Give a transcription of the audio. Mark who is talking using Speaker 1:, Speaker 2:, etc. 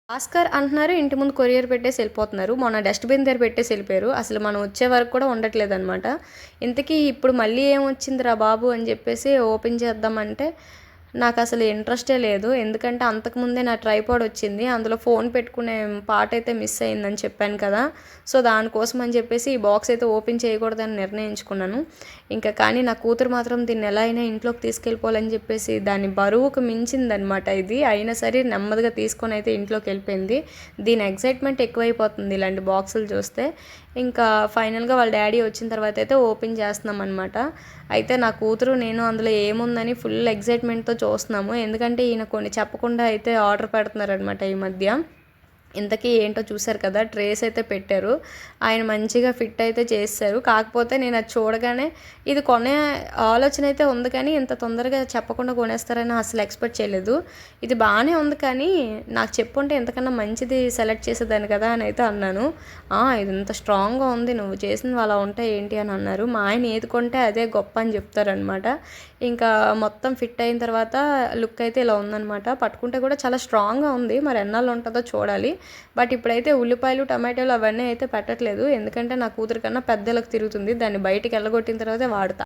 Speaker 1: భాస్కర్ అంటున్నారు. ఇంటి ముందు కొరియర్ పెట్టేసి ఎళ్ళిపోతున్నారు. మొన్న డస్ట్‌బిన్ దగ్గర పెట్టేసి ఎళ్ళిపోయారు. అసలు మనం వచ్చే వరకు కూడా ఉండట్లేదనమాట. ఇంతకీ ఇప్పుడు మళ్ళీ ఏమొచ్చిందిరా బాబు అని జెప్పేసి ఓపెన్ చేద్దామంటే నాకసలు ఇంట్రెస్టే లేదు. ఎందుకంటే అంతకుముందే నా ట్రైపాడ్ వచ్చింది. అందులో ఫోన్ పెట్టుకునే పార్ట్ అయితే మిస్ అయిందని చెప్పాను కదా! సో, దానికోసం అని చెప్పేసి ఈ బాక్స్ అయితే ఓపెన్ చేయకూడదని నిర్ణయించుకున్నాను. కానీ నా కూతురు మాత్రం దీన్ని ఎలా అయినా ఇంట్లోకి తీసుకెళ్ళిపోవాలని చెప్పేసి దాని బరువుకు మించిందనమాట ఇది. అయినా సరే నెమ్మదిగా తీసుకొనైతే ఇంట్లోకెళ్ళిపోయింది. దీని ఎక్సైట్‌మెంట్ ఎక్కువైపోతుంది ఇలాంటి బాక్సులు చూస్తే. ఫైనల్‌గా వాళ్ళ డ్యాడీ వచ్చిన తర్వాత అయితే ఓపెన్ చేస్తున్నామనమాట. అయితే నా కూతురు, నేను అందులో ఏముందని ఫుల్ ఎక్సైట్‌మెంట్‌తో చూస్తున్నాము. ఎందుకంటే ఈయన కొన్ని చెప్పకుండా అయితే ఆర్డర్ పెడుతున్నారనమాట ఈ మధ్య. ఇంతకీ ఏంటో చూసారు కదా! ట్రేస్ అయితే పెట్టారు. ఆయన మంచిగా ఫిట్ అయితే చేసేసారు. కాకపోతే నేను అది చూడగానే ఇది కొనే ఆలోచన అయితే ఉంది కానీ, ఇంత తొందరగా చెప్పకుండా కొనేస్తారని అసలు ఎక్స్‌పెక్ట్ చేయలేదు. ఇది బానే ఉంది కానీ, నాకు చెప్పుంటే ఇంతకన్నా మంచిది సెలెక్ట్ చేసేదాన్ని కదా! అని అయితే అన్నాను. ఇది ఇంత స్ట్రాంగ్‌గా ఉంది. నువ్వు చేసినవి అలా ఉంటాయి ఏంటి అని అన్నారు. మా ఆయన ఏది కొంటే అదే గొప్ప అని చెప్తారనమాట. మొత్తం ఫిట్ అయిన తర్వాత లుక్ అయితే ఇలా ఉందనమాట. పట్టుకుంటే కూడా చాలా స్ట్రాంగ్‌గా ఉంది. మరి ఎన్నాళ్ళు ఉంటదో చూడాలి. బట్ ఇప్పుడైతే ఉల్లిపాయలు, టమాటాలు అవన్నీ అయితే పెట్టట్లేదు. ఎందుకంటే నా కూతురు కన్నా పెద్దలకు తిరుగుతుంది. దాన్ని బయటికి ఎల్లగొట్టిన తర్వాతే వాడతా.